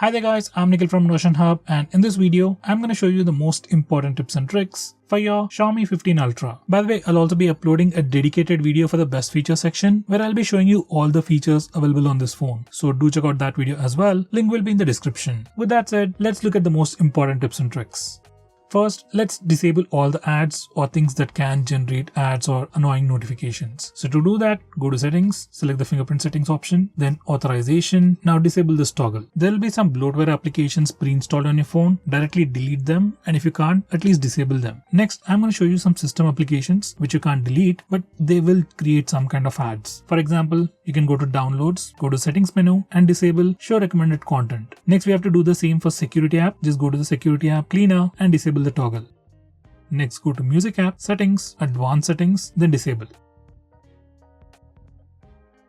Hi there guys, I'm Nikhil from notionhub, and in this video, I'm going to show you the most important tips and tricks for your Xiaomi 15 Ultra. By the way, I'll also be uploading a dedicated video for the best features section where I'll be showing you all the features available on this phone. So do check out that video as well. Link will be in the description. With that said, let's look at the most important tips and tricks. First, let's disable all the ads or things that can generate ads or annoying notifications. So to do that, go to settings, select the fingerprint settings option, then authorization. Now disable this toggle. There will be some bloatware applications pre-installed on your phone. Directly delete them, and if you can't, at least disable them. Next, I'm going to show you some system applications which you can't delete, but they will create some kind of ads. For example, you can go to downloads, go to settings menu and disable show recommended content. Next, we have to do the same for security app. Just go to the security app cleaner and disable the toggle. Next, go to music app, settings, advanced settings, then disable.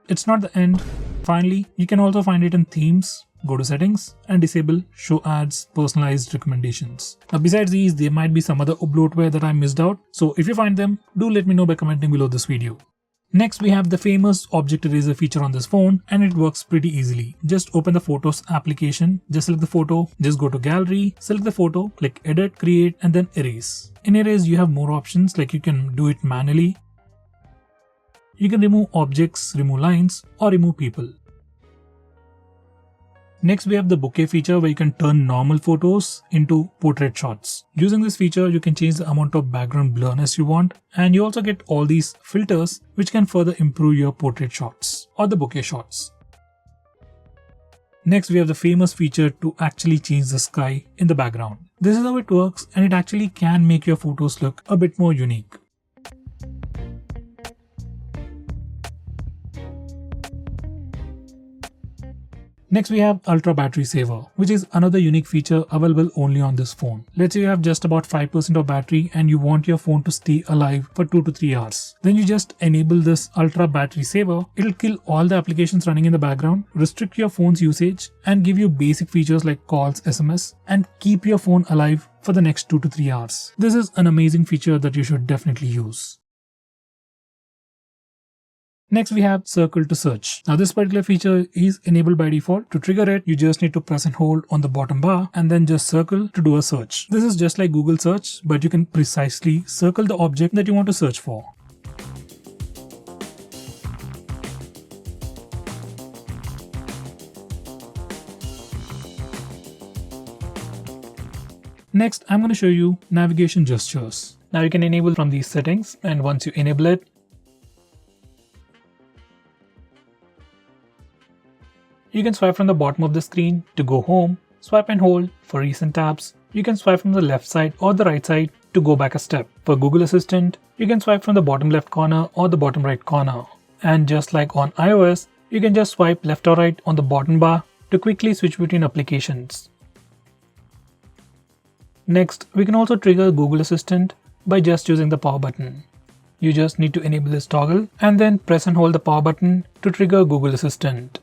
It's not the end. Finally, you can also find it in themes. Go to settings and disable show ads personalized recommendations. Now besides these, there might be some other bloatware that I missed out. So if you find them, do let me know by commenting below this video. Next, we have the famous object eraser feature on this phone, and it works pretty easily. Just open the Photos application, just select the photo, just go to gallery, select the photo, click edit, create, and then erase. In erase, you have more options, like you can do it manually. You can remove objects, remove lines, or remove people. Next, we have the bokeh feature where you can turn normal photos into portrait shots. Using this feature, you can change the amount of background blurriness you want, and you also get all these filters which can further improve your portrait shots or the bokeh shots. Next, we have the famous feature to actually change the sky in the background. This is how it works, and it actually can make your photos look a bit more unique. Next, we have Ultra Battery Saver, which is another unique feature available only on this phone. Let's say you have just about 5% of battery and you want your phone to stay alive for 2 to 3 hours. Then you just enable this Ultra Battery Saver. It'll kill all the applications running in the background, restrict your phone's usage, and give you basic features like calls, SMS, and keep your phone alive for the next 2 to 3 hours. This is an amazing feature that you should definitely use. Next, we have Circle to Search. Now this particular feature is enabled by default. To trigger it, you just need to press and hold on the bottom bar and then just circle to do a search. This is just like Google search, but you can precisely circle the object that you want to search for. Next, I'm going to show you navigation gestures. Now you can enable from these settings, and once you enable it, you can swipe from the bottom of the screen to go home, swipe and hold for recent tabs. You can swipe from the left side or the right side to go back a step. For Google Assistant, you can swipe from the bottom left corner or the bottom right corner. And just like on iOS, you can just swipe left or right on the bottom bar to quickly switch between applications. Next, we can also trigger Google Assistant by just using the power button. You just need to enable this toggle and then press and hold the power button to trigger Google Assistant.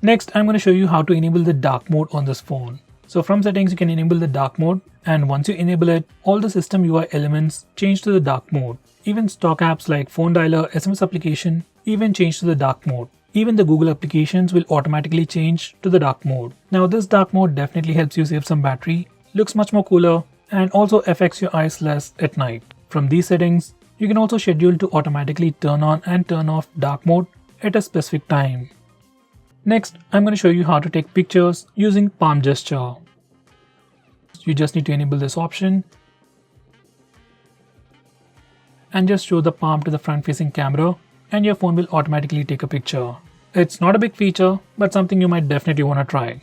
Next, I'm going to show you how to enable the dark mode on this phone. So from settings, you can enable the dark mode, and once you enable it, all the system UI elements change to the dark mode. Even stock apps like phone dialer, SMS application even change to the dark mode. Even the Google applications will automatically change to the dark mode. Now this dark mode definitely helps you save some battery, looks much more cooler, and also affects your eyes less at night. From these settings, you can also schedule to automatically turn on and turn off dark mode at a specific time. Next, I'm going to show you how to take pictures using palm gesture. You just need to enable this option and just show the palm to the front-facing camera, and your phone will automatically take a picture. It's not a big feature, but something you might definitely want to try.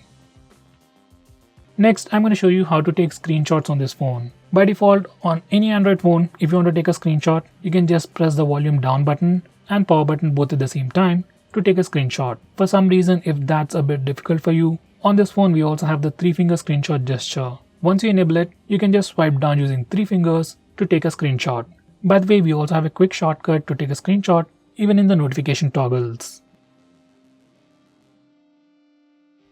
Next, I'm going to show you how to take screenshots on this phone. By default, on any Android phone, if you want to take a screenshot, you can just press the volume down button and power button both at the same time to take a screenshot. For some reason, if that's a bit difficult for you, on this phone we also have the 3-finger screenshot gesture. Once you enable it, you can just swipe down using 3 fingers to take a screenshot. By the way, we also have a quick shortcut to take a screenshot even in the notification toggles.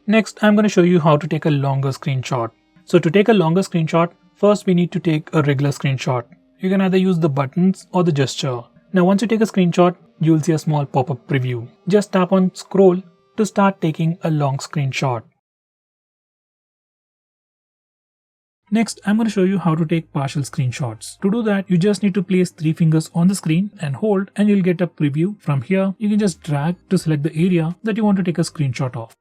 Next, I'm going to show you how to take a longer screenshot. So to take a longer screenshot, first we need to take a regular screenshot. You can either use the buttons or the gesture. Now once you take a screenshot, you will see a small pop-up preview. Just tap on scroll to start taking a long screenshot. Next, I'm going to show you how to take partial screenshots. To do that, you just need to place 3 fingers on the screen and hold, and you'll get a preview. From here, you can just drag to select the area that you want to take a screenshot of.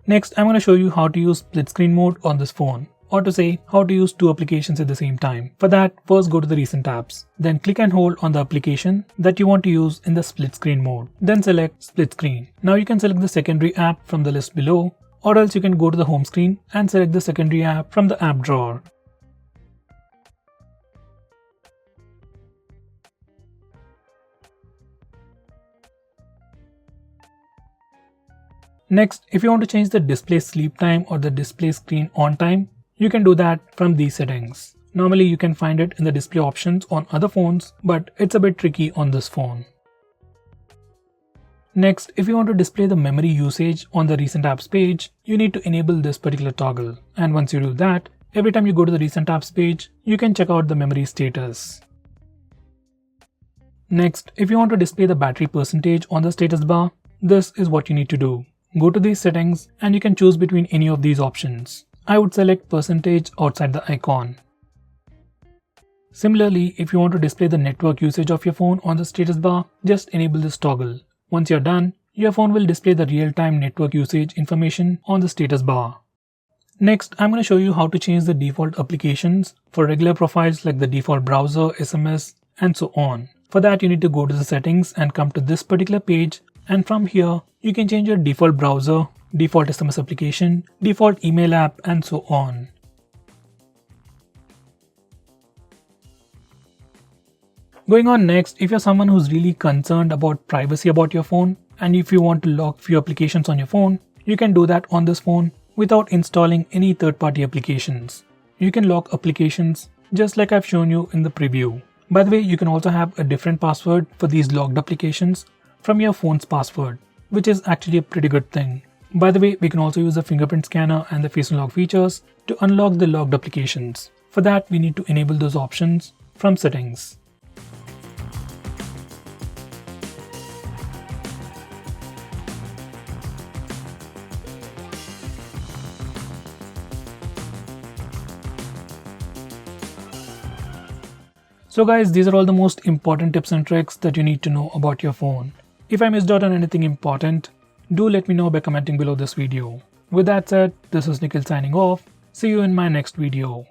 Next, I'm going to show you how to use split screen mode on this phone, or to say how to use 2 applications at the same time. For that, first go to the recent apps. Then click and hold on the application that you want to use in the split screen mode. Then select split screen. Now you can select the secondary app from the list below, or else you can go to the home screen and select the secondary app from the app drawer. Next, if you want to change the display sleep time or the display screen on time, you can do that from these settings. Normally you can find it in the display options on other phones, but it's a bit tricky on this phone. Next, if you want to display the memory usage on the recent apps page, you need to enable this particular toggle. And once you do that, every time you go to the recent apps page, you can check out the memory status. Next, if you want to display the battery percentage on the status bar, this is what you need to do. Go to these settings and you can choose between any of these options. I would select percentage outside the icon. Similarly, if you want to display the network usage of your phone on the status bar, just enable this toggle. Once you're done, your phone will display the real-time network usage information on the status bar. Next, I'm going to show you how to change the default applications for regular profiles like the default browser, SMS, and so on. For that, you need to go to the settings and come to this particular page, and from here, you can change your default browser, default SMS application, default email app, and so on. Going on next, if you're someone who's really concerned about privacy about your phone, and if you want to lock few applications on your phone, you can do that on this phone without installing any third-party applications. You can lock applications just like I've shown you in the preview. By the way, you can also have a different password for these locked applications from your phone's password, which is actually a pretty good thing. By the way, we can also use the fingerprint scanner and the face unlock features to unlock the locked applications. For that, we need to enable those options from settings. So guys, these are all the most important tips and tricks that you need to know about your phone. If I missed out on anything important, do let me know by commenting below this video. With that said, this is Nikhil signing off. See you in my next video.